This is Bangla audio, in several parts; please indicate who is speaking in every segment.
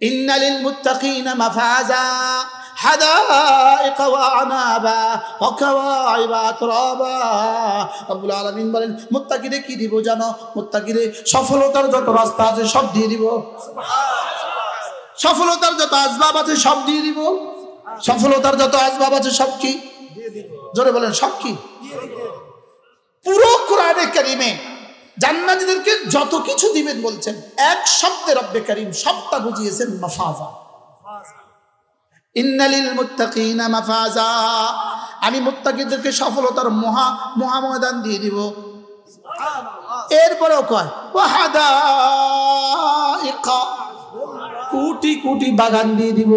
Speaker 1: ইন্নালিল মুত্তাকিনা মাফাজা হাদাইকা ওয়া আনাবা ওয়া কাওয়াইবা আতরাবা। রব্বুল আলামিন বলেন মুত্তাকিদের কি দিব জানো? মুত্তাকিদের সফলতার যত রাস্তা আছে সব দিয়ে দিব। সফলতার যত আসবাব আছে সব দিয়ে দিব। সফলতার যত আসবাব আছে সব কি দিয়ে দিব? জোরে বলেন সব কি? পুরো কোরআনে কারীমে জান্নাতীদেরকে যত কিছু দিবেন বলছেন, এক শব্দে রব্বে কারীম সবটা বুঝিয়েছেন মাফাজা। ইন্নালিল মুত্তাকিনা মাফাজা, আমি মুত্তাকিদেরকে সফলতার মহা ময়দান দিয়ে দিব। এরপরেও কয় ওয়াহাদাইকা, কোটি কোটি বাগান দিয়ে দিব।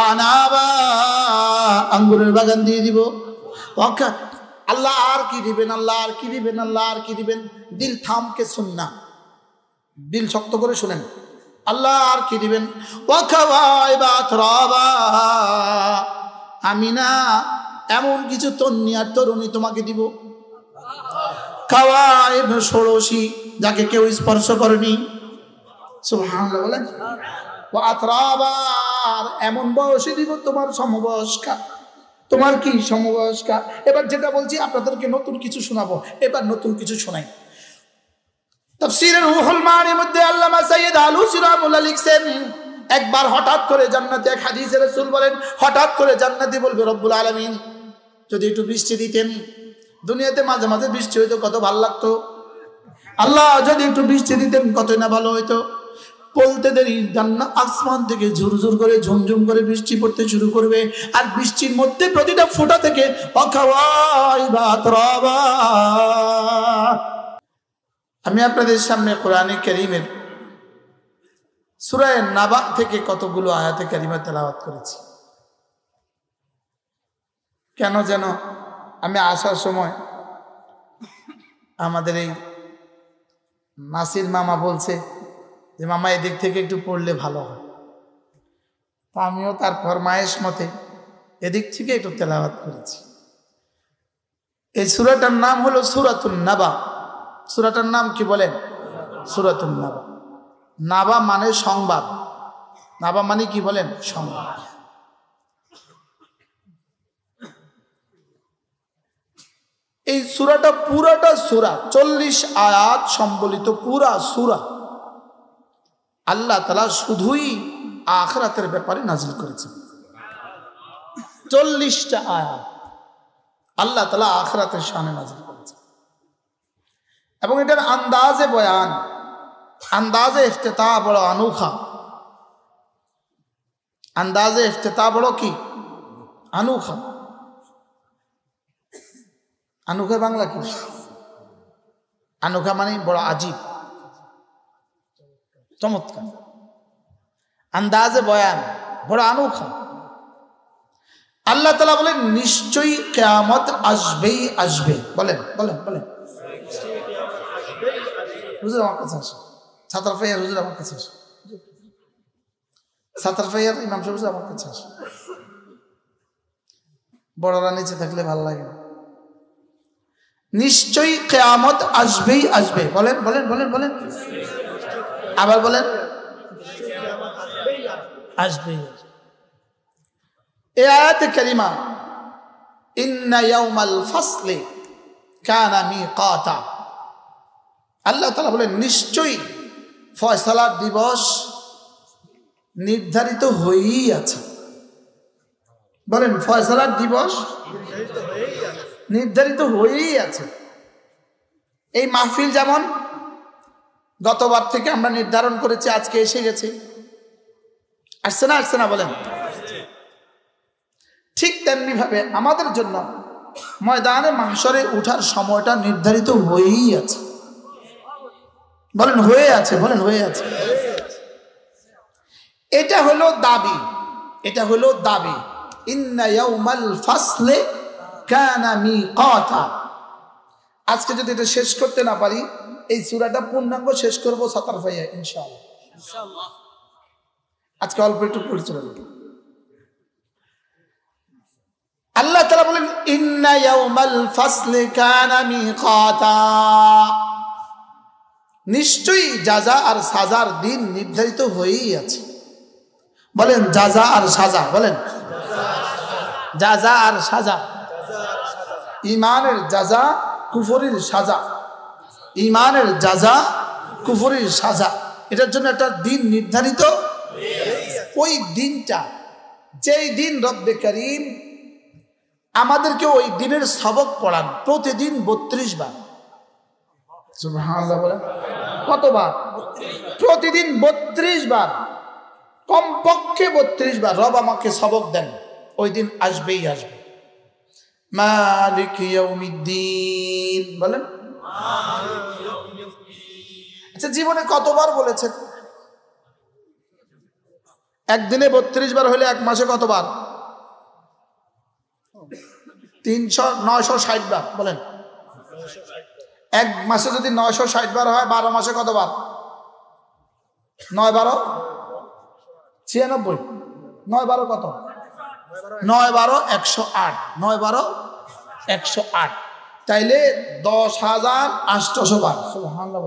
Speaker 1: আনাবা, আঙ্গুরের বাগান দিয়ে দিব। আল্লাহ আর কি দিবেন? আল্লাহ আর কি দিবেন? আল্লাহ আর কি দিবেন? দিল থামকে শুননা, দিল শক্ত করে শুনেন। আল্লাহ আর কি দিবেন? আমি না এমন কিছু তন্নি আর তরুণী তোমাকে দিব। কাওয়াইব, ষোড়শী, যাকে কেউ স্পর্শ করেনি। সুবহানাল্লাহ বলেন। আতরাবার, এমন বয়সে দিব তোমার সমবয়স্কা। তোমার কি সমবয়স্কা? এবার যেটা বলছি আপনাদেরকে নতুন কিছু শোনাবো। এবার নতুন কিছু শোনাই। তাফসীরে রুহুল মানির মধ্যে আল্লামা সাইয়্যিদ আলুসী রাহমাতুল্লাহ লিখছেন, একবার হঠাৎ করে জান্নাতে, এক হাদিসে রাসূল বলেন হঠাৎ করে জান্নাতি বলবে রব্বুল আলামিন যদি একটু বৃষ্টি দিতেন। দুনিয়াতে মাঝে মাঝে বৃষ্টি হইতো, কত ভালো লাগতো। আল্লাহ যদি একটু বৃষ্টি দিতেন কতই না ভালো হইতো। বলতে দেরি জান্নাত আসমান থেকে ঝুরঝুর করে ঝুমঝুম করে বৃষ্টি পড়তে শুরু করবে, আর বৃষ্টির মধ্যে প্রতিটা ফোঁটা থেকে ওয়াকাওয়াইবা আতরাবা। আমি আপনাদের সামনে কোরআনে কারীমের সূরা নাবা থেকে কতগুলো আয়াতে কারিমা তেলাওয়াত করেছি। কেন যেন আমি আসার সময় আমাদের এই নাসির মামা বলছে যে মামা এদিক থেকে একটু পড়লে ভালো হয়। তা আমিও তার ফরমায়েশ মতে এদিক থেকে একটু তেলাওয়াত করেছি। এই সূরাটার নাম হলো সূরাতুন নাবা। সূরাটার নাম কি বলেন? সূরাতুন নাবা। নাবা মানে সংবাদ। নাবা মানে কি বলেন? সংবাদ। এই সূরাটা পুরাটা সূরা 40 আয়াত সম্বলিত পুরা সূরা আল্লাহ তাআলা শুধুই আখিরাতের ব্যাপারে নাজিল করেছেন। 40টা আয়াত আল্লাহ তাআলা আখিরাতের শানে নাজিল করেছেন। এবং এটার আন্দাজে বয়ান, আন্দাজে ইফতিতা বড় আনোখা। আন্দাজে ইফতিতা বড় কি আনোখা। আনোখা বাংলা কি? আনোখা মানে বড় আজীব, চমৎকার। আন্দাজে বয়ান বড় আনোখা। আল্লাহ তাআলা বলেন নিশ্চয়ই কিয়ামত আসবেই আসবে। বলেন বলেন বলেন। হুজুর আমার কাছে আসে, ছাত্র ফাইয়ার হুজুর আমার কাছে আসে, ছাত্র ফাইয়ার ইমাম সাহেব হুজুর আমার কাছে আসে। বড়রা নিচে থাকলে ভালো লাগে না। নিশ্চয়ই কিয়ামত আসবেই আসবে। বলেন বলেন বলেন বলেন, আবার বলেন আসবেই আসবে। এই আয়াতে কারিমা ইন্না ইয়াউমাল ফাসলি কানা মিকাতা। আল্লাহ তাআলা বলেন নিশ্চয়ই ফয়সালার দিবস নির্ধারিত হয়েই আছে। বলেন ফয়সালার দিবস নির্ধারিত হয়েই আছে। এই মাহফিল যেমন গতবার থেকে আমরা নির্ধারণ করেছি, আজকে এসে গেছে। আসছে না? আসছে না? বলেন। ঠিক তেমনি ভাবে আমাদের জন্য ময়দানে মাহশরে উঠার সময়টা নির্ধারিত হয়েই আছে। বলেন হয়ে আছে, বলেন হয়ে আছে। এটা হলো দাবি, এটা হলো দাবি। ইন্না ইয়াউমাল ফাসলি কানা মিকাতা। আজকে যদি এটা শেষ করতে না পারি, এই সূরাটা পূর্ণাঙ্গ শেষ করব সাতার ভাইয়া ইনশাআল্লাহ। ইনশাআল্লাহ আজকে অল্প একটু পরিচয়। আল্লাহ তাআলা বলেন ইন্না ইয়াউমাল ফাসলি কানা মিকাতা। নিশ্চয়ই যাজা আর সাজার দিন নির্ধারিত হয়েই আছে। বলেন জাযা আর সাজা, বলেন জাযা আর সাজা। ঈমানের জাযা, কুফরির সাজা। ঈমানের জাযা, কুফরির সাজা। এটার জন্য একটা দিন নির্ধারিত। ওই দিনটা, যেই দিন রব্বে কারীম আমাদেরকে ওই দিনের সবক পড়ান প্রতিদিন 32 বার। সুবহানাল্লাহ বলেন। কতবার? প্রতিদিন 32 বার, কমপক্ষে 32 বার রব আমাকে সবক দেন। ওই দিন আসবেই আসবে। মালিক ইয়াউমিদ্দিন, বলেন। আচ্ছা, জীবনে কতবার বলেছেন? একদিনে 32 বার হলে এক মাসে কতবার? 960 বার, বলেন। এক মাসে যদি 960 বার হয়, 12 মাসে কতবার? 9 12 96। 9 12 কত? 9 12 108। 9 12 108। তাইলে 10,800 বার। সুবহানাল্লাহ।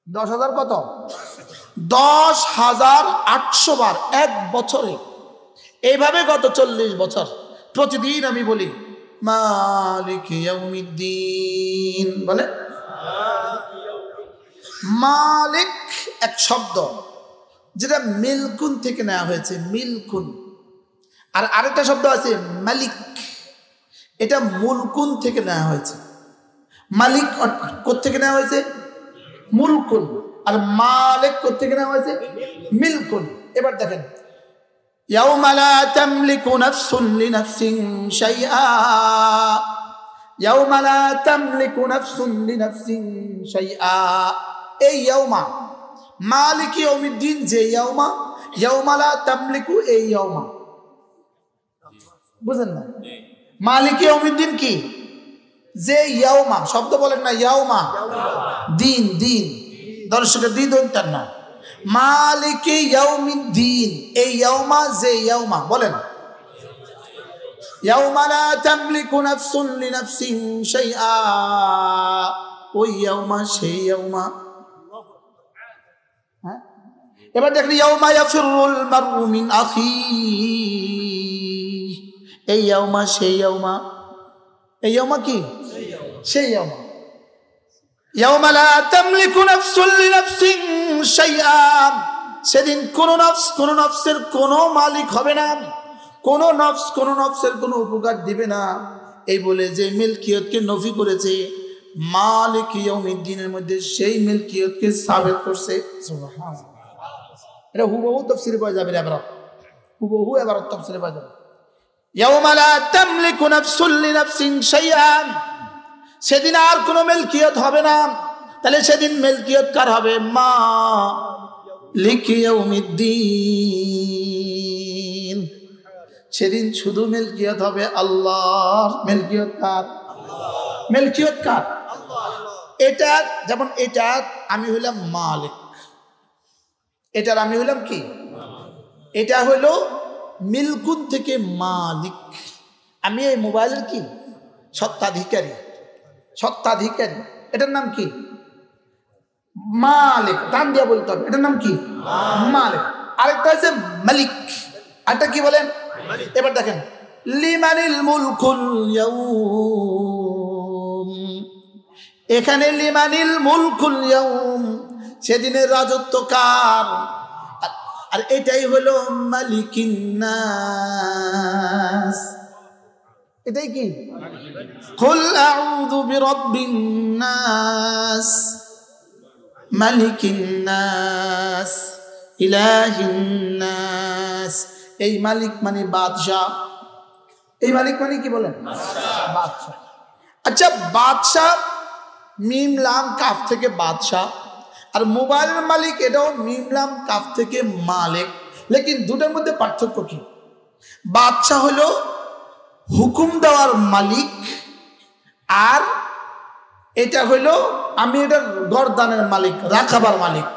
Speaker 1: 10,000 কত? 10,800 বার এক বছরে। এইভাবে গত 40 বছর প্রতিদিন আমি বলি মালিক ইয়াউমিদ্দিন, বলে। মালিক এক শব্দ যেটা মিলকুন থেকে নেওয়া হয়েছে, মিলকুন। আর আরেকটা শব্দ আছে মালিক, এটা মুলকুন থেকে নেওয়া হয়েছে। মালিক কোত্থেকে নেওয়া হয়েছে? মুলকুন। আর মালিক কোত্থেকে নেওয়া হয়েছে? মিলকুন। এবার দেখেন, ইয়াউমা লা তামলিকু নাফসুন লিনাফসিন শাইআ, ইয়াউমা লা তামলিকু নাফসুন লিনাফসিন শাইআ। এই ইয়াউমা, মালিক ইয়াউমিদ্দিন যে ইয়াউমা, ইয়াউমা লা তামলিকু এই ইয়াউমা, বুঝেন না? মালিক ইয়াউমিদ্দিন কি? যে ইয়াউমা, শব্দ বলেন না, ইয়াউমা দিন, দিন। দর্শকের দিন ধরতেন না। মালিক ইয়াউমিদ্দিন এই ইয়াউমা, যে ইয়াউমা, বলেন। ইয়াউমা লা তামলিকু নাফসুন লিনাফসিন শাইআ, ওই ইয়াউমা সেই ইয়াউমা। হ্যাঁ, এবার দেখেন ইয়াউমা ইয়াফিরুল মারউ মিন আখিহি, এই ইয়াউমা সেই ইয়াউমা। এই ইয়াউমা কি? সেই ইয়াউমা। ইয়াউমা লা তামলিকু নাফসুন লিনাফসিন শাইআ, সেদিন কোন নফস কোন নফসের কোনো মালিক হবে না, কোন নফস কোন নফসের কোনো উপকার দিবে না। এই বলে যে মিলকিয়তকে নফি করেছে, মালিক ইয়াউমিদ্দিনের মধ্যে সেই মিলকিয়তকে সাবেত করছে। সুবহানাল্লাহ। এটা হুবহু তাফসীরে পাওয়া যাবে, এবার হুবহু এবার তাফসীরে পাওয়া যাবে। ইয়াউমা লা তামলিকু নাফসুন লিনাফসিন শাইআ, সেদিন আর কোনো মিলকিয়ত হবে না। তাহলে সেদিন মিলকিয়ত কার হবে? মালিক ইয়াউমিদ্দিন। সেদিন শুধু মিলকিয়ত হবে আল্লাহর। মিলকিয়ত কার? মিলকিয়ত কার? এটা যেমন এটা আমি হইলাম মালিক, এটার আমি হইলাম কি? এটা হইল মিলকুন থেকে মালিক। আমি এই মোবাইলের কি? সত্ত্বাধিকারী। সত্ত্বাধিকারী, এটার নাম কি? মালিক। দান দিয়া বলতে হবে, এটার নাম কি? মালিক। আরেকটা হচ্ছে মালিক, আরেকটা কি বলেন? এবার দেখেন, লিমানিল মুলকুল ইয়াউম, এখানে লিমানিল মুলকুল ইয়াউম, সেদিনের রাজত্ব কার? আর এটাই হলো মালিকিন নাস। এটাই কি? কুল আউযু বিরাব্বিন নাস, মালিকিন নাস, ইলাহিন নাস। এই মালিক মানে বাদশাহ। এই মালিক মানে কি বলেন? বাদশাহ। আচ্ছা, বাদশাহ মিম লাম কাফ থেকে বাদশাহ, আর মোবাইলের মালিক এটাও মিম লাম কাফ থেকে মালিক। লেকিন দুটার মধ্যে পার্থক্য কি? বাদশাহ হলো হুকুম দেওয়ার মালিক, আর এটা হইল আমি এটার গর্দানের মালিক, রাখাবার মালিক।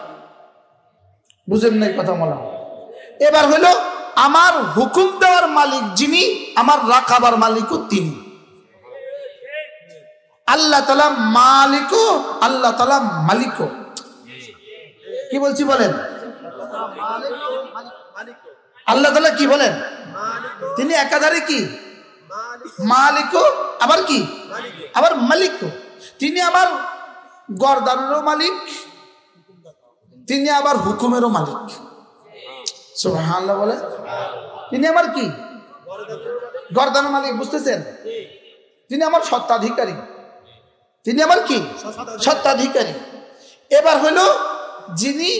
Speaker 1: বুঝেন নাই কথা বলা? এবার হইল আমার হুকুম দেওয়ার মালিক যিনি, আমার রাখাবার মালিকও তিনি। আল্লাহ তাআলা মালিকও, আল্লাহ তাআলা মালিকও। কি বলছি বলেন? আল্লাহ তাআলা কি বলেন? তিনি একাধারে কি? মালিক, আবার কি? আবার মালিক। তিনি আবার গর্দানেরও মালিক, তিনি আবার হুকুমেরও মালিক। সুবহানাল্লাহ বলে। তিনি আবার কি? গর্দানের মালিক, বুঝতেছেন? তিনি আমার সত্ত্বাধিকারী, তিনি আবার কি? সত্ত্বাধিকারী। এবার হলো যিনি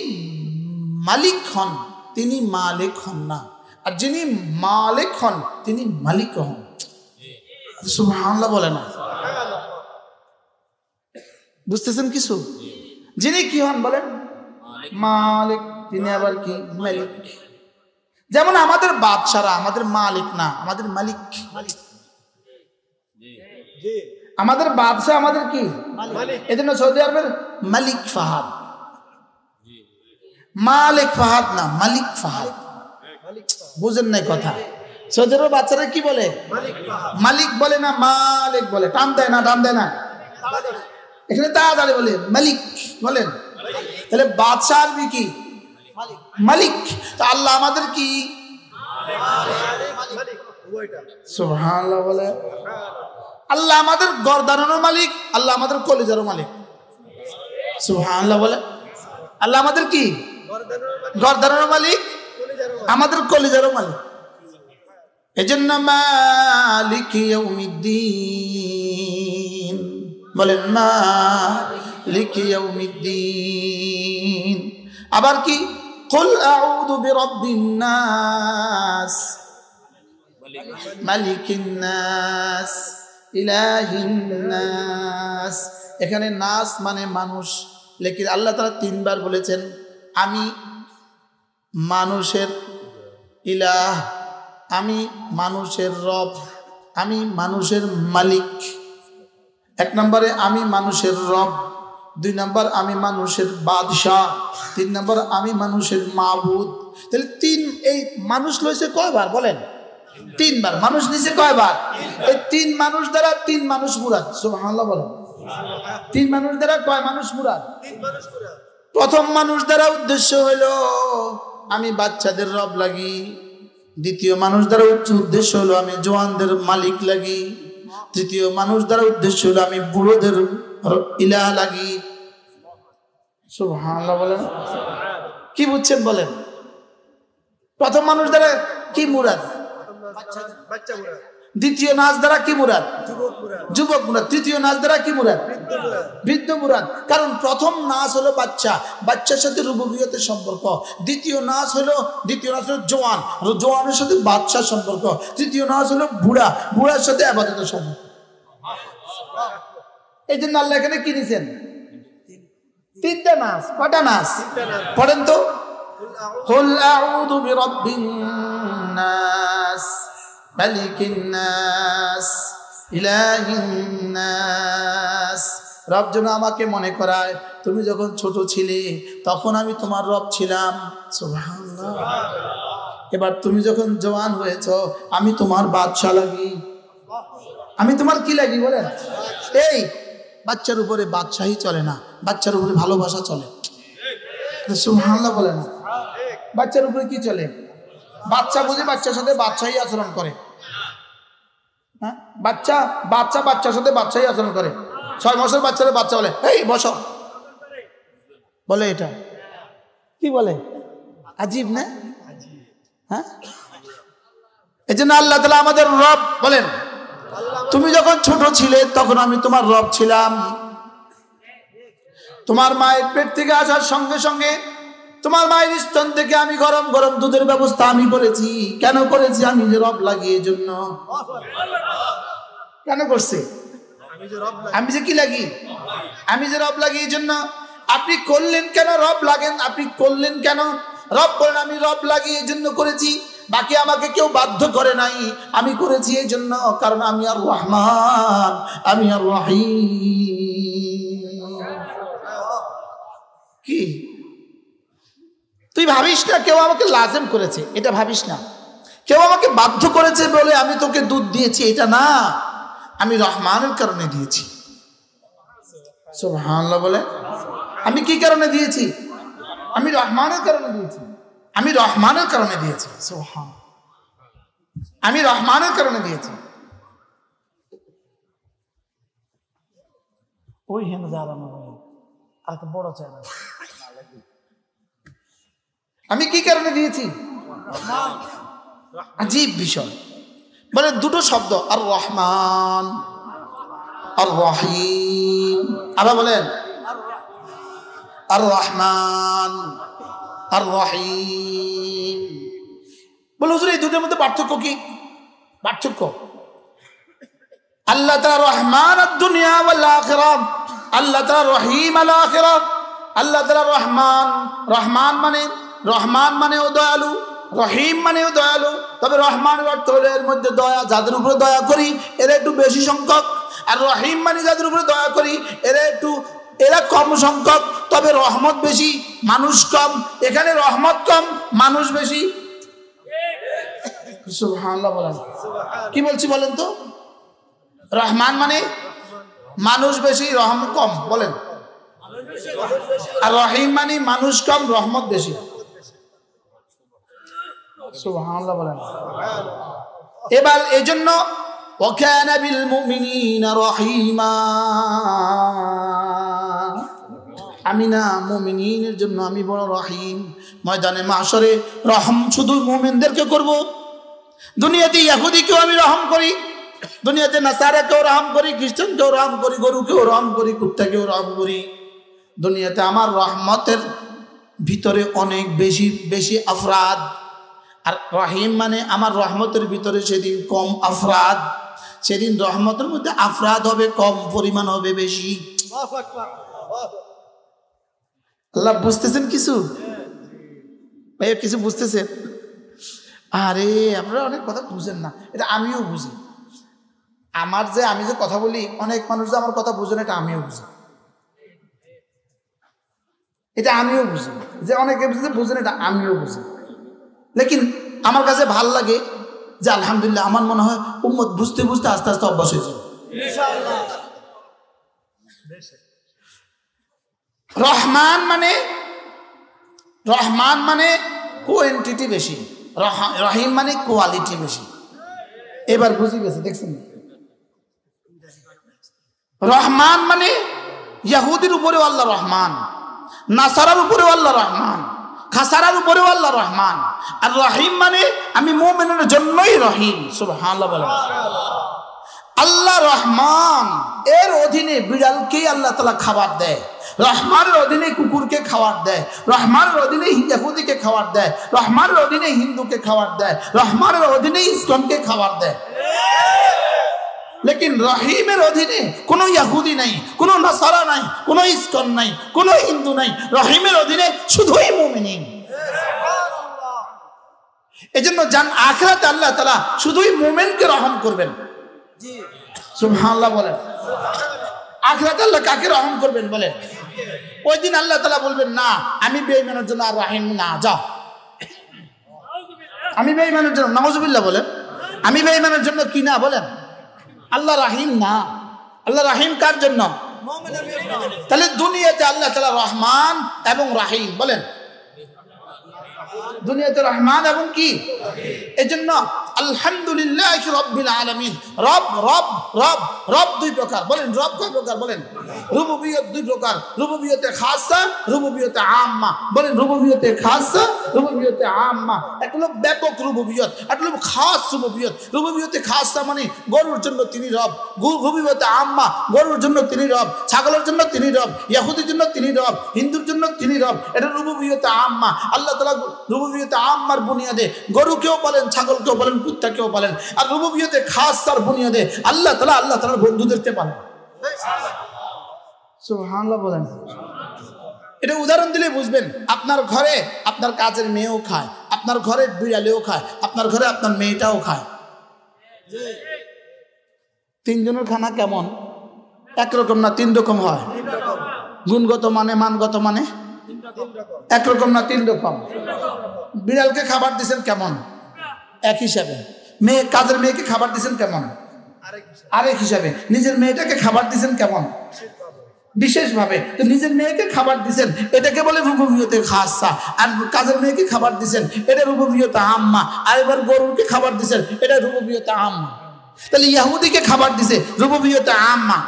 Speaker 1: মালিক হন তিনি মালিক হন না, আর যিনি মালিক হন তিনি মালিক হন। সুবহানাল্লাহ বলে না? বুঝতেছেন কিছু? যিনি কি হন বলেন? মালিক, তিনি আবার কি? মালিক। যেমন আমাদের বাদশারা আমাদের মালিক না, আমাদের মালিক। আমাদের বাদশাহ আমাদের কি? এজন্য সৌদি আরবের মালিক ফাহাদ, মালিক ফাহাদ না, মালিক ফাহাদ। বুঝেন নাই কথা? সৌদি আরবের বাচ্চারা কি বলে? মালিক বলে না, মালিক বলে। টান দেয় না, টান দেয় না। এখানে তাড়াতাড়ি বলে মালিক বলেন। তাহলে বাদশাহ আরবি কি? মালিক। তো আল্লাহ আমাদের কি? সুবহানাল্লাহ বলে। আল্লাহ আমাদের গর্দানেরও মালিক, আল্লাহ আমাদের কলিজারও মালিক। সুবহানাল্লাহ বলে। আল্লাহ আমাদের কি? গর্দানেরও মালিক, আমাদের কলিজারও মালিক। এজন্য মালিক ইয়াউমিদ্দিন বলেন, মালিক ইয়াউমিদ্দিন। আবার কি? কুল আউযু বিরাব্বিন নাস মালিকিন নাস ইলাহিন নাস। এখানে নাস মানে মানুষ, লেকিন আল্লাহ তাআলা তিনবার বলেছেন আমি মানুষের ইলাহ, আমি মানুষের রব, আমি মানুষের মালিক। এক নম্বরে আমি মানুষের রব, দুই নম্বর আমি মানুষের বাদশাহ, তিন নম্বর আমি মানুষের মাবুদ। তাহলে এই মানুষ লইছে কয়বার বলেন? তিনবার। মানুষ নিচে কয়বার? এই তিন মানুষ দ্বারা তিন মানুষ মুরাদ। সুবহানাল্লাহ বলেন। তিন মানুষ দ্বারা কয় মানুষ মুরাদ? প্রথম মানুষ দ্বারা উদ্দেশ্য হলো আমি বাচ্চাদের রব লাগি, দ্বিতীয় মানুষ দ্বারা উদ্দেশ্য হলো আমি জওয়ানদের মালিক লাগি, তৃতীয় মানুষ দ্বারা উদ্দেশ্য হলো আমি বুড়োদের ইলাহ লাগি। সুবহানাল্লাহ বলেন। কি বুঝছেন বলেন? প্রথম মানুষ দ্বারা কি মুরাদ? দ্বিতীয় নাচ দ্বারা কি মুরাদ? যুবক মুরাদ। তৃতীয় নাচ দ্বারা কি মুরাদ? বৃদ্ধ মুরাদ। কারণ প্রথম নাচ হলো বাচ্চা, বাচ্চার সাথে রুবুবিয়তের সম্পর্ক। দ্বিতীয় নাচ হলো জওয়ান, জওয়ানের সাথে বাচ্চার সম্পর্ক। তৃতীয় নাচ হলো বুড়া, বুড়ার সাথে ইবাদতের সম্পর্ক। এই জন্য আল্লাহ এখানে কি দিয়েছেন? তিনটা নাচ। কটা নাচ পড়েন তো? কুল আউযু বিরাব্বিন নাস মালিকিন নাস ইলাহিন নাস। রব যেন আমাকে মনে করায় তুমি যখন ছোট ছিলে তখন আমি তোমার রব ছিলাম। সুবহানাল্লাহ। এবার তুমি যখন জওয়ান হয়েছ আমি তোমার বাদশা লাগি। আমি তোমার কি লাগি বলেন? এই বাচ্চার উপরে বাদশাহী চলে না, বাচ্চার উপরে ভালোবাসা চলে। সুবহানাল্লাহ বলে না? বাচ্চার উপরে কি চলে? বাচ্চা বুঝে বাচ্চার সাথে বাদশাহী আচরণ করে। হ্যাঁ, বাচ্চার সাথে বাদশাহী আচরণ করে। 6 মাসের বাচ্চারা বাচ্চা বলে এই বসো, বলে এটা কি বলে? আজীব না? হ্যাঁ, এই জন্য আল্লাহ তাআলা আমাদের রব বলেন তুমি যখন ছোট ছিলে তখন আমি তোমার রব ছিলাম। তোমার মায়ের পেট থেকে আসার সঙ্গে সঙ্গে তোমার মায়ের স্তন থেকে আমি গরম গরম দুধের ব্যবস্থা আমি করেছি। কেন করেছি? আমি যে রব লাগি এই জন্য। কেন করছে? আমি যে কি লাগি? আমি যে রব লাগি এই জন্য। আপনি করলেন কেন রব লাগেন? আপনি করলেন কেন? রব বলেন আমি রব লাগি এই জন্য করেছি, বাকি আমাকে কেউ বাধ্য করে নাই, আমি করেছি এই জন্য। কারণ আমি আর রহমান, আমি আর রহিম। কি তুই ভাবিস না কেউ আমাকে লাজেম করেছে, এটা ভাবিস না। কেউ আমাকে বাধ্য করেছে বলে আমি তোকে দুধ দিয়েছি, এটা না। আমি রহমানের কারণে দিয়েছি। সুবহানাল্লাহ বলে। আমি কি কারণে দিয়েছি? আমি রহমানের কারণে দিয়েছি। আমি রহমানের কারণে দিয়েছি। আমি রহমানের কারণে দিয়েছি। ওই হেন আর বড় চাই না। আমি কি কারণে দিয়েছি? আজীব বিষয়। মানে দুটো শব্দ, আর রহমান আর রহিম। আবার বলেন, আর রহমান আর রহিম। বলে হুজুর এই দুটোর মধ্যে পার্থক্য কি? পার্থক্য আল্লাহ তাআলা রহমান আদ-দুনিয়া ওয়াল আখিরাহ, আল্লাহ তাআলা রহিম আল আখিরাহ। আল্লাহ তাআলা রহমান, রহমান মানে ও দয়ালু, রহিম মানেও দয়ালু। তবে রহমানের অর্থ হলো এর মধ্যে দয়া, যাদের উপরে দয়া করি এরা একটু বেশি সংখ্যক। আর রহিম মানে যাদের উপরে দয়া করি এরা কম সংখ্যক, তবে রহমত বেশি, মানুষ কম। এখানে রহমত কম, মানুষ বেশি। সুবহানাল্লাহ বলেন। কি বলছি বলেন তো? রহমান মানে মানুষ বেশি, রহমত কম। বলেন। আর রহিম মানে মানুষ কম, রহমত বেশি। সুবহানাল্লাহ বলেন। এবার এজন্য ওয়াকানা বিল মুমিনিনা রহিমা, আমি না মুমিনের জন্য আমি বড় রহিম। ময়দানে মাশরে রহম শুধু মুমিনদেরকে করব। দুনিয়াতে ইহুদিকেও আমি রহম করি, দুনিয়াতে নাসারাকেও রহম করি, খ্রিস্টানকেও রহম করি, গরুকেও রহম করি, কুত্তাকেও রহম করি। দুনিয়াতে আমার রহমতের ভিতরে অনেক বেশি বেশি আফরাদ, আর রহিম মানে আমার রহমতের ভিতরে সেদিন কম আফরাদ। সেদিন রহমতের মধ্যে আফরাদ হবে কম, পরিমাণ হবে বেশি। আল্লাহ বুঝতেছেন কিছু? ভাইয়া কিছু বুঝতেছেন? আরে আপনারা অনেক কথা বুঝেন না, এটা আমিও বুঝি। আমি যে কথা বলি, অনেক মানুষ যে আমার কথা বুঝেন, এটা আমিও বুঝি। এটা আমিও বুঝি যে অনেকে বুঝেন, এটা আমিও বুঝি। লেকিন আমার কাছে ভাল লাগে যে আলহামদুলিল্লাহ, আমার মনে হয় উম্মত বুঝতে বুঝতে আস্তে আস্তে অভ্যাস হয়েছে। রহমান মানে কোয়ান্টিটি বেশি, রহিম মানে কোয়ালিটি বেশি। এবার বুঝে গেছে, দেখছেন? রহমান মানে ইহুদির উপরেও আল্লাহ রহমান, নাসারার উপরেও আল্লাহ রহমান, খাসারার উপরেও আল্লাহ রহমান। আর রহিম মানে আমি মুমিনের জন্যই রহিম। সুবহানাল্লাহ বলেন। আল্লাহ রহমান, এর অধীনে বিড়ালকেই আল্লাহ তাআলা খাবার দেয়, রহমানের অধীনে কুকুরকে খাবার দেয়, রহমানের অধীনে ইহুদিকে খাবার দেয়, রহমানের অধীনে হিন্দুকে খাবার দেয়, রহমানের অধীনে ইসলামকে খাবার দেয়। লেকিন রহিমের অধীনে কোনো ইহুদি নাই, কোনো নাসারা নাই, কোনো ইসকন নাই, কোনো হিন্দু নাই। রহিমের অধীনে শুধুই মুমিন। এজন্য জান আখিরাতে আল্লাহ তাআলা শুধুই মুমিনকে রহম করবেন। সুবহানাল্লাহ বলেন। আখিরাতে আল্লাহ কাকে রহম করবেন বলেন? ওই দিন আল্লাহ তাআলা বলবেন, না আমি বেঈমানের জন্য আর রহিম না, যাও। আমি বেঈমানের জন্য, নাউজুবিল্লাহ বলেন, আমি বেঈমানের জন্য কি না বলেন? আল্লাহ রাহিম না। আল্লাহ রাহিম কার জন্য? তাহলে দুনিয়াতে আল্লাহ তাআলা রহমান এবং রাহিম। বলেন, দুনিয়াতে রহমান এবং কি? এজন্য আলহামদুলিল্লাহ রাব্বিল আলামিন। রব রব রব রব দুই প্রকার। বলেন রব কয় প্রকার? বলেন রুবুবিয়ত দুই প্রকার, রুবুবিয়তে খাসা, রুবুবিয়তে আম্মা। বলেন রুবুবিয়তে খাসা, রুবুবিয়তে আম্মা। একটা হলো ব্যাপক রুবুবিয়ত, একটা হলো খাস রুবুবিয়ত। রুবুবিয়তে খাসা মানে গরুর জন্য তিনি রব, রুবুবিয়তে আম্মা গরুর জন্য তিনি রব, ছাগলের জন্য তিনি রব, ইহুদির জন্য তিনি রব, হিন্দুর জন্য তিনি রব। এটা রুবুবিয়তে আম্মা। আল্লাহ তাআলা রুবুবিয়তে আম্মার বুনিয়াদে গরুকেও বলেন, ছাগলকেও বলেন, কুত্তাকেও বলেন। আর রুবুবিয়তে খাসসার বুনিয়াদে আল্লাহ তাআলার বন্ধুদেরকে বলেন। সুবহানাল্লাহ বলেন। এটা উদাহরণ দিলে বুঝবেন। আপনার ঘরে আপনার কাজের মেয়েও খায়, আপনার ঘরে বিড়ালেও খায়, আপনার ঘরে আপনার মেয়েটাও খায়। তিনজনের খানা কেমন? একরকম না, তিন রকম হয়। গুণগত মানে, মানগত মানে একরকম না, তিন রকম। বিড়ালকে খাবার দিয়েছেন কেমন? এক হিসাবে। কাজের মেয়েকে খাবার দিয়েছেন কেমন? আরেক হিসাবে। নিজের মেয়েটাকে খাবার দিয়েছেন কেমন? বিশেষভাবে। তো নিজের মেয়েকে খাবার দিচ্ছেন, এটাকে বলে রুবুবিয়তে খাসা। আর কাজের মেয়েকে খাবার দিচ্ছেন, এটা রুবুবিয়তে আম্মা। আর এবার গরুকে খাবার দিচ্ছেন, এটা রুবুবিয়তে আম্মা। তাহলে ইহুদিকে খাবার দিছে রুবুবিয়তে আম্মা,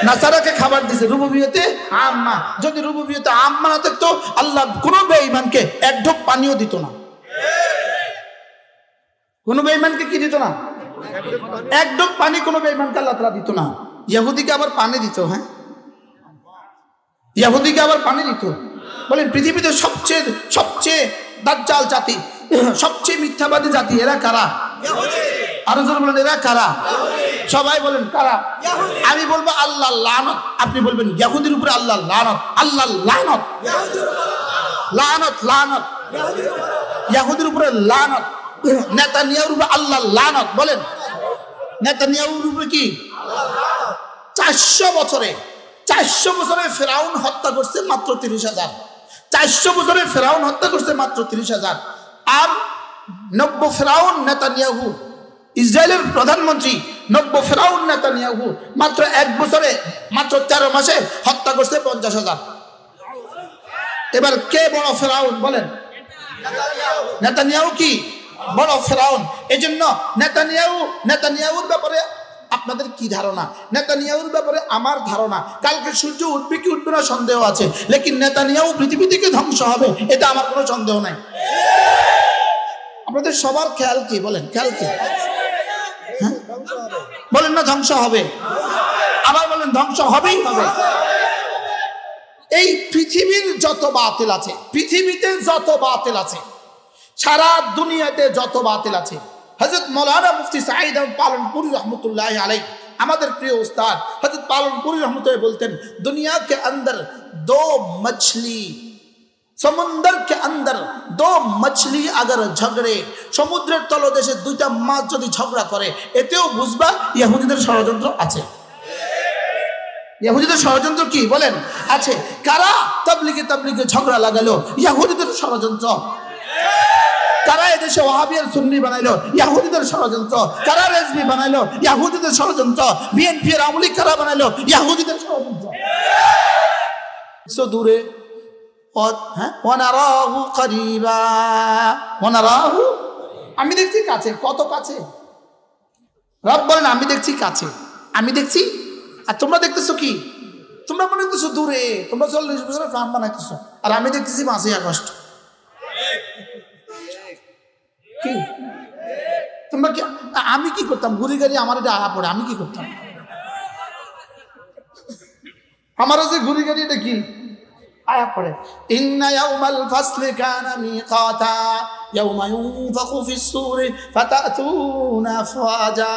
Speaker 1: নাসারাকে খাবার দিছে রুবুবিয়তে আম্মা। যদি রুবুবিয়তে আম্মা না থাকতো আল্লাহ কোনো বেঈমানকে এক ঢোক পানিও দিত না। কোনো বেঈমানকে কি দিত না? এক ঢোক পানি কোনো বেঈমানকে আল্লাহ তাআলা দিত না। ইহুদিকে আবার পানি দিত। হ্যাঁ, ইহুদিকে আবার পানি দিত। বলেন পৃথিবীতে সবচেয়ে দাজ্জাল জাতি, সবচেয়ে মিথ্যাবাদী জাতি এরা কারা? আরো জোরে বলেন এরা কারা? সবাই বলেন কারা? আমি বলবো আল্লাহ লানত, আপনি বলবেন ইহুদির উপরে আল্লাহ লানত। আল্লাহ লানত, লানত, লানত ইহুদির উপরে লানত। নেতানিয়াহুর উপরে আল্লাহ লানত। বলেন নেতানিয়াহুর উপরে কি? 400 বছরে ফেরাউন হত্যা করছে মাত্র 30,000। 400 বছরে ফেরাউন হত্যা করছে মাত্র 30,000। আর নব্য ফেরাউন নেতানিয়াহু, ইসরায়েলের প্রধানমন্ত্রী নব্য ফেরাউন নেতানিয়াহু মাত্র 1 বছরে, মাত্র 13 মাসে হত্যা করছে 50,000। এবার কে বড় ফেরাউন? বলেন নেতানিয়াহু কি বড় ফেরাউন? এই জন্য নেতানিয়াহুর ব্যাপারে আপনাদের কি ধারণা? নেতানিয়াহুর ব্যাপারে আমার ধারণা কালকে সূর্য উঠবে কি উঠবে না সন্দেহ আছে, লেকিন নেতানিয়াহু পৃথিবী থেকে ধ্বংস হবে, এটা আমার কোনো সন্দেহ নাই। আপনাদের সবার খেয়াল কি? বলেন খেয়াল কি? হ্যাঁ বলেন না ধ্বংস হবে? আবার বলেন ধ্বংস হবেই হবে। এই পৃথিবীর যত বাতিল আছে, পৃথিবীতে যত বাতিল আছে, সারা দুনিয়াতে যত বাতিল আছে, হযরত মাওলানা মুফতি সাঈদ আহমদ পালনপুরি रहमतुल्लाह अलैह আমাদের প্রিয় উস্তাদ হযরত পালনপুরি रहमतुल्लाह बोलते हैं दुनिया के अंदर दो मछली, সমুদ্র के अंदर दो मछली अगर झगड़े, সমুদ্রের তলদেশে দুইটা মাছ যদি ঝগড়া করে, এতেও বুঝবা ইহুদিদের ষড়যন্ত্র আছে। ইহুদিদের ষড়যন্ত্র কি বলেন আছে? কারা তাবলীগে ঝগড়া লাগালো? ইহুদিদের ষড়যন্ত্র। কারা এদেশে ওয়াহাবি আর সুন্নি বানাইলো? ইহুদিদের ষড়যন্ত্র। কারা রেজভি বানাইলো? ইহুদিদের ষড়যন্ত্র। বিএনপি এর আওয়ামী লীগ কারা বানাইলো? ইহুদিদের ষড়যন্ত্র। সো দূরে ওয়ানারাহু করিবা, ওয়ানারাহু আমি দেখছি কাছে। কত কাছে? রব বলেন আমি দেখছি কাছে, আমি দেখছি। আর তোমরা দেখতেছো কি? তোমরা মনে করতেছো দূরে, তোমরা 40 বছরের প্ল্যান বানাইতেছো, আর আমি দেখতেছি 5 আগস্ট। কি তোমরা কি? আমি কি করতাম? গুড়ি গাড়ি আমার এটা আয়া পড়ে, আমি কি করতাম? আমার যে গুড়ি গাড়ি এটা কি আয়া পড়ে? ইন্না ইয়াউমাল ফাসলি কানা মিকাতা ইয়াউমা ইউনফাখু ফিস সূরি ফাতাতুনা আফওয়াজা,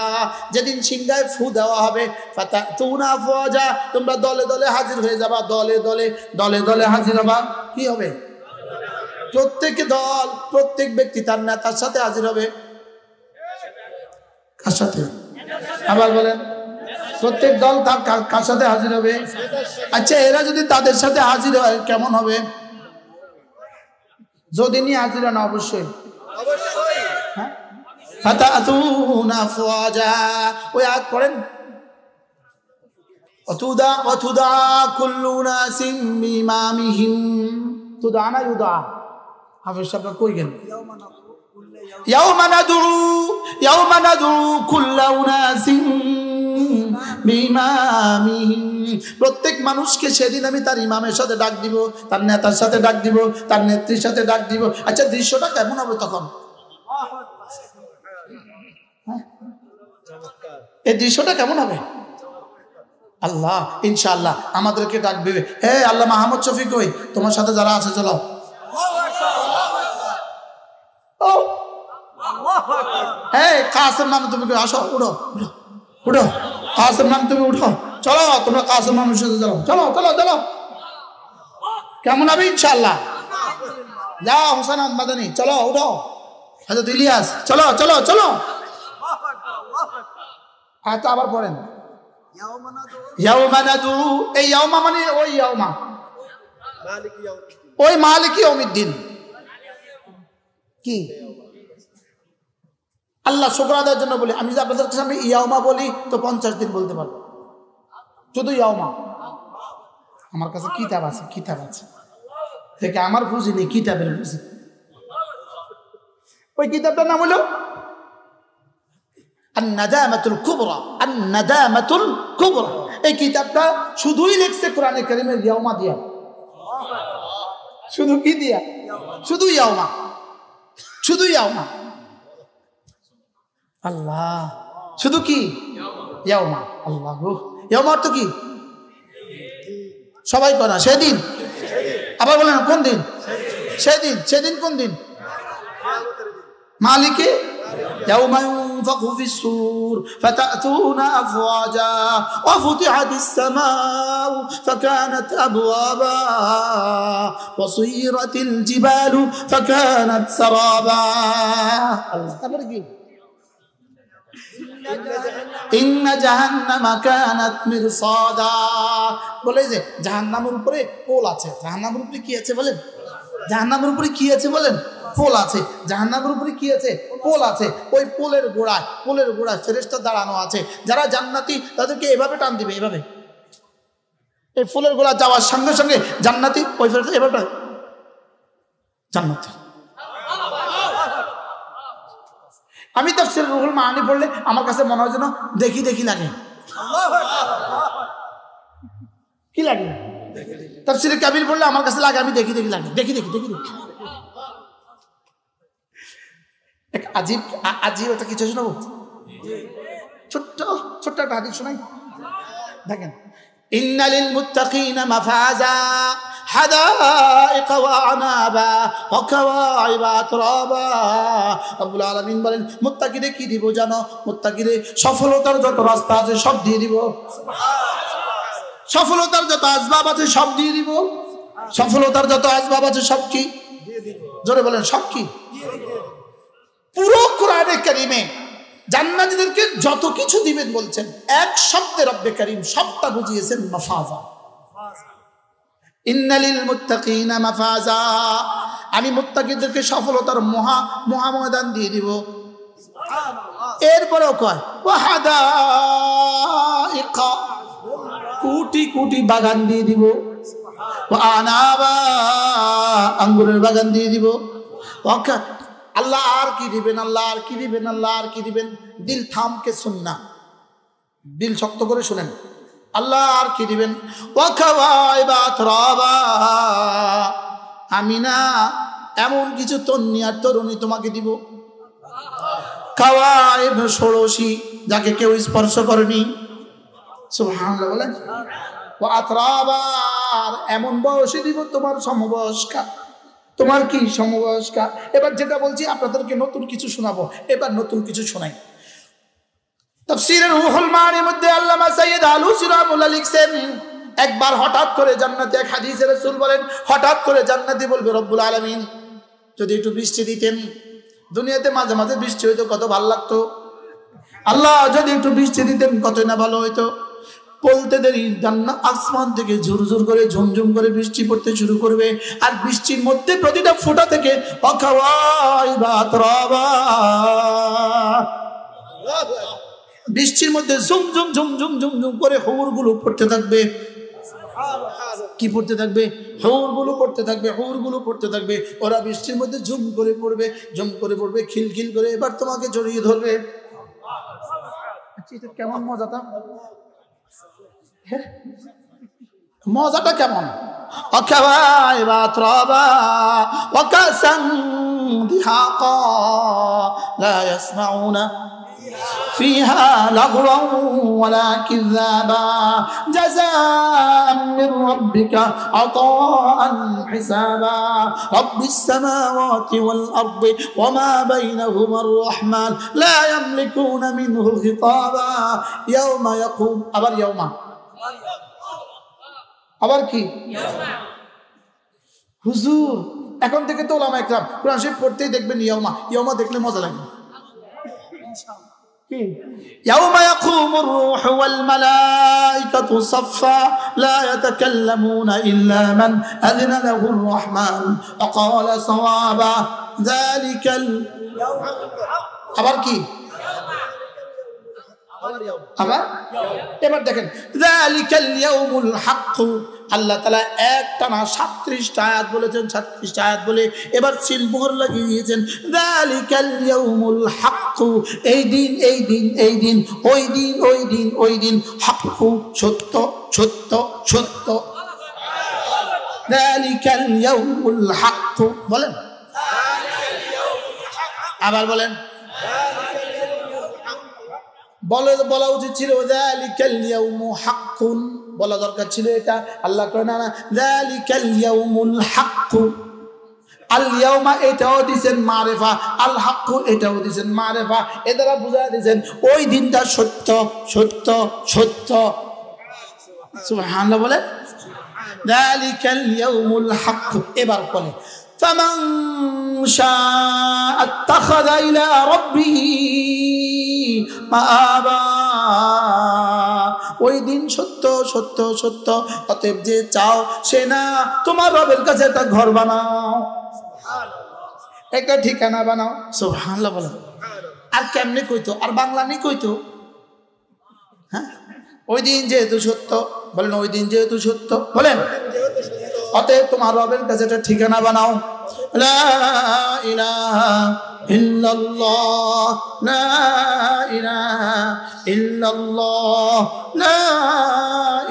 Speaker 1: যেদিন সিংহায় ফু দেওয়া হবে, ফাতাতুনা আফওয়াজা, তোমরা দলে দলে হাজির হয়ে যাবা, দলে দলে হাজির হবা। কি হবে? প্রত্যেক ব্যক্তি তার নেতার সাথে হাজির হবে। কার সাথে? আবার বলেন প্রত্যেক দল তার কার সাথে হাজির হবে? আচ্ছা এরা যদি তাদের সাথে হাজির হয় কেমন হবে? যদি নিয়ে হাজির না অবশ্যই ফাতাতুনা আফওয়াজা, ওই আয়াত পড়েন অতুদা কুল্লু নাসিম বিমামিহিম, তুদা না ইউদা। হাফেজ সাহেব কই গেল? ইয়াউমা নাদউ কুল্লা উনাসিন বিইমামিহিম, প্রত্যেক মানুষকে সেদিন আমি তার ইমামের সাথে ডাক দিব, তার নেতার সাথে ডাক দিব, তার নেত্রীর সাথে ডাক দিব। আচ্ছা দৃশ্যটা কেমন হবে তখন? এই দৃশ্যটা কেমন হবে? আল্লাহ ইনশাআল্লাহ আমাদেরকে ডাকবে, হে আল্লাহ মাহমুদ শফিক কই, তোমার সাথে যারা আছে চলো। হ্যাঁ কাসেম নাম তুমি আসো, উঠো কাসেম নাম তুমি উঠো, চলো তোমরা কাসেম নামের সাথে চলো। কেমন হবে ইনশাআল্লাহ? যাও হোসেন মাদানী চলো, উঠো হযরত ইলিয়াস চলো। আচ্ছা আবার পড়েন ইয়াউমা নাদু, এই ইয়াউমা মানে ওই ইয়াউমা, ওই মালিকি ইয়াউমিদ্দিন। কি আল্লাহ শুকর আদায়ের জন্য বলি, আমি যদি আপনাদের সামনে ইয়াউমা বলি তো 50 দিন বলতে পারবো, শুধু ইয়াউমা। আমার কাছে কিতাব আছে, কিতাব আছে থেকে আমার বুঝি নেই, কিতাবের বুঝি। ওই কিতাবটার নাম হলো আন-নাদামাতুল কুবরা, আন-নাদামাতুল কুবরা। এই কিতাবটা শুধুই লিখছে কোরআনে কারীমের ইয়াউমা দিয়া। শুধু কি দিয়া? শুধু ইয়াউমা, শুধু ইয়াউমা। আল্লাহ, শুধু কি ইয়াউমা? আল্লাহ গো, ইয়াউমা অর্থ কি? সবাই করা সেদিন। আবার বলেন কোন দিন? সেদিন। সেদিন কোন দিন? মালিকে ইয়াউমা ينفخ في الصور فتأتون أفواجا وفتحت السماء فكانت أبوابا وسيرت الجبال فكانت سرابا إن جهنم كانت مرصادا। বলে যে জাহান্নামের উপরে পোল আছে। জাহান্নামের উপরে কি আছে বলেন? জাহান্নামের উপরে কি আছে বলেন? পোল আছে। জাহান্নামের উপরে কি আছে? পোল আছে। ওই পোলের গোড়ায় ফেরেশতা দাঁড়ানো আছে। যারা জান্নাতি তাদেরকে এভাবে টান দিবে, এভাবে। এই ফুলের গোড়া যাওয়ার সঙ্গে সঙ্গে জান্নাতি ওই ফেরেশতা এভাবে জান্নাতি। আমি তাফসীর রুহুল মাআনি পড়লে আমার কাছে মনে হয় যেন দেখি দেখি লাগে। কি লাগে? তাফসীরে কাবির পড়লে আমার কাছে লাগে আমি দেখি দেখি লাগে, দেখি দেখি দেখি দেখি। এক আজীব আজীব একটা কিছু শোনাবো, ছোট্ট ছোট্ট একটা হাদিস শোনাই। দেখেন, ইন্না লিল মুত্তাকিনা মাফাজা হাদাইকা ওয়া আনাবা ওয়া কাওয়াইবা আতরাবা। রব্বুল আলামিন বলেন, মুত্তাকিদের কি দিব জানো? মুত্তাকিদের সফলতার যত রাস্তা আছে সব দিয়ে দিব। সফলতার যত আসবাব আছে সব দিয়ে দিব। সফলতার যত আসবাব আছে সব কি? জোরে বলেন, সব কি? পুরো কোরআনে কারীমে জান্নাতীদেরকে যত কিছু দিবেন বলছেন, এক শব্দে রব্বে কারীম সবটা বুঝিয়েছেন মাফাজা। ইন্নালিল মুত্তাকিনা মাফাজা, আমি মুত্তাকিদেরকে সফলতার মহা ময়দান দিয়ে দিব। এরপরেও কয় ওয়াহাদাইকা, কোটি কোটি বাগান দিয়ে দিব। ওয়া আনাবা, আঙ্গুরের বাগান দিয়ে দিব। আল্লাহ আর কি দিবেন? আল্লাহ আর কি দিবেন? আল্লাহ আর কি দিবেন? দিল থামকে শুননা, দিল শক্ত করে শুনেন। আল্লাহ আর কি দিবেন? আমি না এমন কিছু তন্নি আর তরুণী তোমাকে দিব। কাওয়াইব, ষোড়শী, যাকে কেউ স্পর্শ করেনি। সুবহানাল্লাহ বলেন। আতরাবার, এমন বয়সে দিব তোমার সমবয়স্কা। তোমার কি সমবয়স্কা? এবার যেটা বলছি আপনাদেরকে নতুন কিছু শোনাবো, এবার নতুন কিছু শোনাই। তাফসীরের রুহুল মাআনির মধ্যে আল্লামা সাইয়্যিদ আলুসী রাহমাতুল্লাহ লিখছেন, একবার হঠাৎ করে জান্নাতে, এক হাদিসে রাসূল বলেন, হঠাৎ করে জান্নাতি বলবে, রব্বুল আলামিন যদি একটু বৃষ্টি দিতেন। দুনিয়াতে মাঝে মাঝে বৃষ্টি হইতো, কত ভালো লাগতো। আল্লাহ যদি একটু বৃষ্টি দিতেন কতই না ভালো হইতো। বলতে দেরি জান্নাত আসমান থেকে ঝুরঝুর করে ঝুমঝুম করে বৃষ্টি পড়তে শুরু করবে। আর বৃষ্টির মধ্যে প্রতিটা ফোঁটা থেকে বৃষ্টির মধ্যে ঝুমঝুম ঝুমঝুম ঝুমঝুম করে হৌরগুলো পড়তে থাকবে। কি পড়তে থাকবে? হৌরগুলো পড়তে থাকবে, হৌরগুলো পড়তে থাকবে। ওরা বৃষ্টির মধ্যে ঝুম করে পড়বে, ঝুম করে পড়বে, খিলখিল করে এবার তোমাকে জড়িয়ে ধরবে। কেমন মজাটা? মজাটা কেমন? فيها لغوا ولا كذابا جزاء من ربك عطاء حسابا رب السماوات والأرض وما بينهما الرحمن لا يملكون منه خطابا يوم يقوم আবার يوم আবার কি হুজুর এখন থেকে তো ওলামা ইকরাম কোরআন শরীফ পড়তেই দেখবেন ইয়াউমা ইয়াউমা দেখলে মজা লাগে يوم يقوم الروح والملائكة صفا لا يتكلمون إلا من أذن له الرحمن وقال صوابا ذلك اليوم আবার কি আবার এবার দেখেন ذلك اليوم الحق আল্লাহ তাআলা একটানা 37টা আয়াত বলেছেন, 37টা আয়াত বলে এবার সিল মোহর লাগিয়ে দিয়েছেন। যালিকাল ইয়াউমুল হক, এই দিন এই দিন এই দিন, ওই দিন ওই দিন ওই দিন, হক সত্য সত্য সত্য। যালিকাল ইয়াউমুল হক বলেন, আবার বলেন। বলা উচিত ছিল যালিকাল ইয়াউমু হাক্কুন, বলা দরকার ছিল এটা। আল্লাহ কয় না, যালিকাল ইয়াউমুল হক। আল ইয়াউমা এটাও দিয়েছেন মারিফা, আল হক এটাও দিয়েছেন মারিফা। এ দ্বারা বুঝায় দিয়েছেন ওই দিনটা সত্য সত্য সত্য। সুবহানাল্লাহ বলে, যালিকাল ইয়াউমুল হক। এবার বলে ফামান শাআ আত্তাখাযা ইলা রাব্বিহি মাআবা, ওই দিন সত্য সত্য সত্য। অতএব যে চাও সে না তোমার রবের কাছে একটা ঘর বানাও, একটা ঠিকানা বানাও। সুবহানাল্লাহ বলেন। আর কেমনে কইতো, আর বাংলা নেই কইতো। হ্যাঁ, ওই দিন যেহেতু সত্য, বলেন ওই দিন যেহেতু সত্য, বলেন অতএব তোমার রবের কাছে একটা ঠিকানা বানাও। লা ইলাহা ইল্লাল্লাহ, লা ইলাহা ইল্লাল্লাহ, লা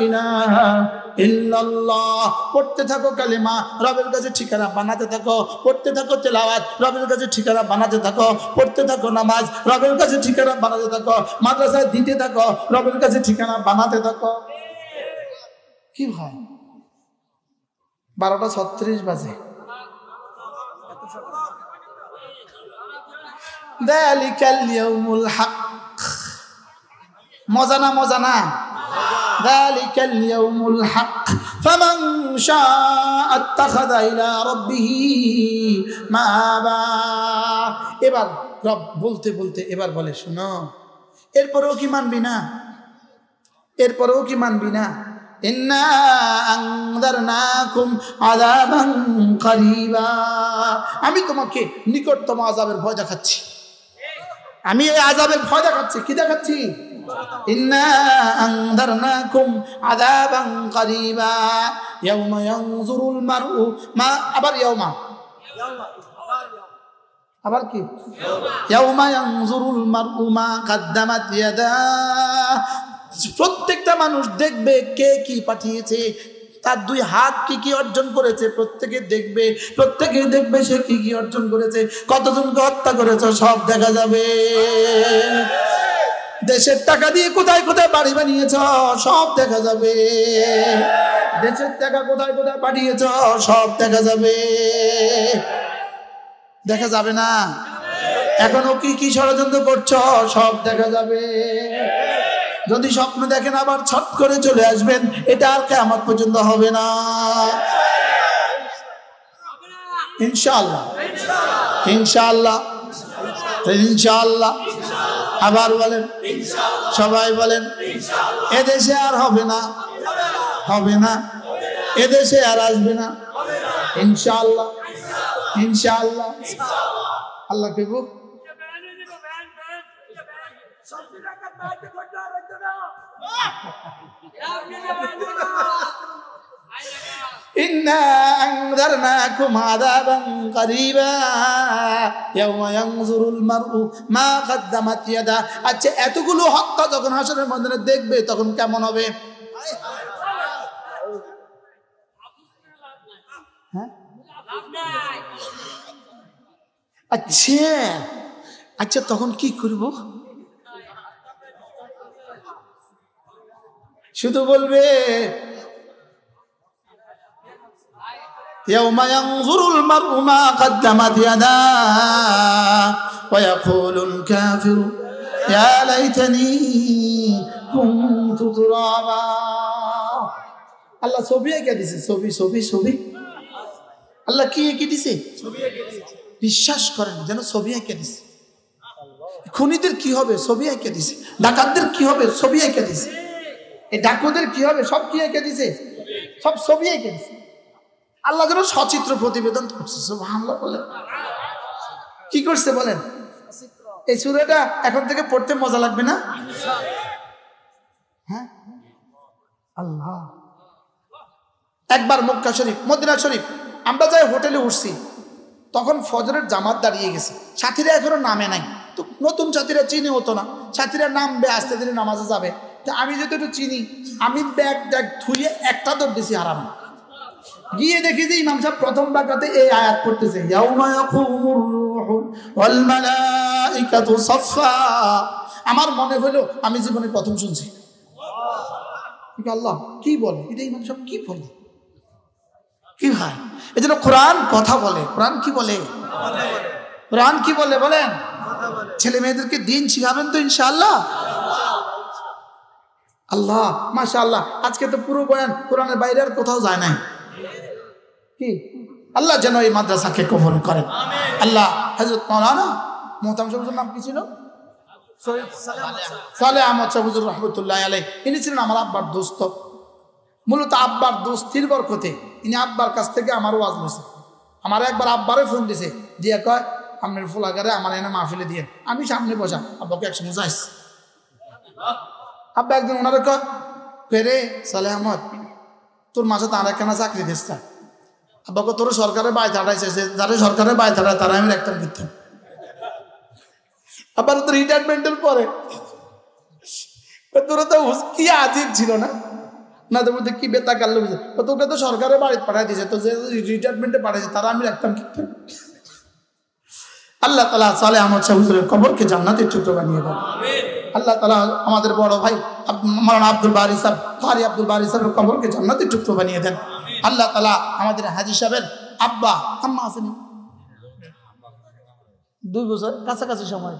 Speaker 1: ইলাহা ইল্লাল্লাহ। পড়তে থাকো কালিমা, রবের কাছে ঠিকানা বানাতে থাকো। পড়তে থাকো তেলাওয়াত, রবের কাছে ঠিকানা বানাতে থাকো। পড়তে থাকো নামাজ, রবের কাছে ঠিকানা বানাতে থাকো। মাদ্রাসায় দিতে থাকো, রবের কাছে ঠিকানা বানাতে থাকো। কি ভাই, 12:36 বাজে। যালিকাল ইয়াউমুল হক, মজা না মজা না? যালিকাল ইয়াউমুল হক ফামান শাআ আত্তাখাযা ইলা রাব্বিহি মাআবা। এবার রব বলতে বলতে এবার বলে, শুনো, এরপরেও কি মানবি না? এরপরেও কি মানবি না? ইন্না আনযারনাকুম আযাবান করিবা, আমি তোমাকে নিকটতম আযাবের ভয় দেখাচ্ছি। আমি এই আযাবের ভয় দেখাচ্ছি। কি দেখাচ্ছি? ইন্না আনযারনাকুম আযাবান করিবা ইয়াওমা ইয়ানজুরুল মারউ মা, আবার ইয়াওমা, আবার কি? ইয়াওমা ইয়ানজুরুল মারউ মা কদ্দামাত ইয়াদা। প্রত্যেকটা মানুষ দেখবে কে কি পাঠিয়েছে, তার দুই হাত কি কি অর্জন করেছে। প্রত্যেকে দেখবে, প্রত্যেকে দেখবে সে কি কি অর্জন করেছে, কতজনকে হত্যা করেছে, সব দেখা যাবে। দেশের টাকা দিয়ে কোথায় কোথায় বাড়ি বানিয়েছ, সব দেখা যাবে। দেশের টাকা কোথায় কোথায় পাঠিয়েছ, সব দেখা যাবে। দেখা যাবে না? এখনো কি কি ষড়যন্ত্র করছ, সব দেখা যাবে। যদি স্বপ্ন দেখেন আবার ছট করে চলে আসবেন, এটা আর কিয়ামত পর্যন্ত হবে না ইনশাআল্লাহ। ইনশাআল্লাহ ইনশাআল্লাহ। আবার বলেন, সবাই বলেন, এদেশে আর হবে না, হবে না, এদেশে আর আসবে না ইনশাআল্লাহ। ইনশাআল্লাহ। আল্লাহ কইব ইন্না আনযারনাকুম আযাবান করিবা ইয়াওমা ইয়ানজুরুল মারউ মা কদ্দামাত ইয়াদা। আচ্ছা, এতগুলো হত্যা যখন হাশরের ময়দানে দেখবে তখন কেমন হবে? হ্যাঁ, আচ্ছা আচ্ছা, তখন কি করব? শুধু বলবে ইয়াওমা ইয়ানজুরুল মারউ মা কদ্দামাত ইয়াদা ওয়া ইয়াকুলুল কাফিরু ইয়া লাইতানি কুনতু তুরাবা। আল্লাহ ছবি এঁকে দিছে, ছবি ছবি ছবি। আল্লাহ কি এঁকে দিছে? ছবি এঁকে দিছে। বিশ্বাস করেন, যেন ছবি এঁকে দিছে। খুনিদের কি হবে? ছবি এঁকে দিছে। ডাকাতদের কি হবে? ছবি এঁকে দিছে। এই ডাকুদের কি হবে? সব কি এঁকে দিছে? সব ছবি এঁকে দিছে। আল্লাহ যেন সচিত্র প্রতিবেদন করছে। সুবহানাল্লাহ বলেন। কি করছে বলেন? এই সূরাটা এখন থেকে পড়তে মজা লাগবে না? হ্যাঁ, আল্লাহ একবার মক্কা শরীফ, মদিনা শরীফ আমরা যাই হোটেলে উঠছি, তখন ফজরের জামাত দাঁড়িয়ে গেছে, সাথীরা এখনো নামে নাই। তো নতুন সাথীরা চিনি হতো না, সাথীরা নামবে, আস্তে ধীরে নামাজে যাবে। তো আমি যদি একটু চিনি, আমি ব্যাগ ট্যাগ ধুয়ে একটা দৌড় দিছি হারামে। গিয়ে দেখি যে ইমাম সাহেব প্রথম রাকাতে এই আয়াত পড়তেছে, ইয়াউমা ইয়াকুমুর রূহু ওয়াল মালাইকাতু সাফফা। আমার মনে হলো আমি জীবনে প্রথম শুনছি। আল্লাহ কি বলে এটা, ইমাম সাহেব কি বলে, কি হয়? এই জন্য কোরআন কথা বলে। কোরআন কি বলে? কোরআন কি বলে বলেন? ছেলে মেয়েদেরকে দিন শিখাবেন তো ইনশাআল্লাহ। আল্লাহ মাশাআল্লাহ, আজকে তো পুরো বয়ান কোরআনের বাইরে আর কোথাও যায় নাই। কি আল্লাহ যেন এই মাদ্রাসাকে কবুল করেন। আল্লাহ হযরত মাওলানা মুহতারাম সাহেবের নাম কি ছিল? সালেহ আহমদ সাহেব হুজুর রাহমাতুল্লাহি আলাইহি। ইনি ছিলেন আমার আব্বার দোস্ত। মূলত আব্বার দোস্তির বরকতে ইনি আব্বার কাছ থেকে আমার ওয়াজ লইছে। আমার একবার আব্বারে ফোন দিছে, দিয়ে কয় আপনার ফুলাগারে আমার এনে মাহফিলে দিয়ে। আমি সামনে বসা, আব্বাকে একসঙ্গে যাইস। আব্বা একদিন ওনারে কয় রে সালেহ আহমদ, তোর মাঝে তার একখানা চাকরি দিচ্ছে। আব্বাকে তোর সরকারের বাই থাটাইছে, যারা সরকারের বাই থাটায় তারা আমি একটা করতাম। আবার তো রিটায়ারমেন্টের পরে তোরা তো কি আজিব ছিল না, না তোর মধ্যে কি বেতা কাল তোকে তো সরকারের বাড়িতে পাঠাই দিয়েছে, তো যে রিটায়ারমেন্টে পাঠাইছে তারা আমি রাখতাম কিনতাম। আল্লাহ তাআলা সালেহ আহমদ সাহেব হুজুরের কবরকে জান্নাতের টুকরো বানিয়ে দেন। আল্লাহ তাআলা আমাদের বড় ভাই মাওলানা আব্দুল বারী সাহেব, কারি আব্দুল বারী সাহেবের কবরকে জান্নাতের টুকরো বানিয়ে দেন। আল্লাহ তাআলা আমাদের হাজী সাহেবের আব্বা আম্মা আসেনি 2 বছর কাছাকাছি সময়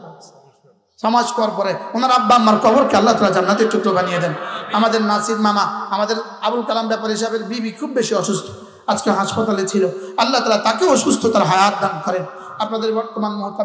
Speaker 1: সমাজ পর পরে ওনার আব্বা আম্মার কবরকে আল্লাহ তাআলা জান্নাতের টুকরো বানিয়ে দেন। আমাদের নাসির মামা, আমাদের আবুল কালাম ব্যাপারী সাহেবের বিবি খুব বেশি অসুস্থ, আজকে হাসপাতালে ছিল। আল্লাহ তাআলা তাকেও সুস্থতার হায়াত দান করেন। আপনাদের বর্তমান মুহূর্তে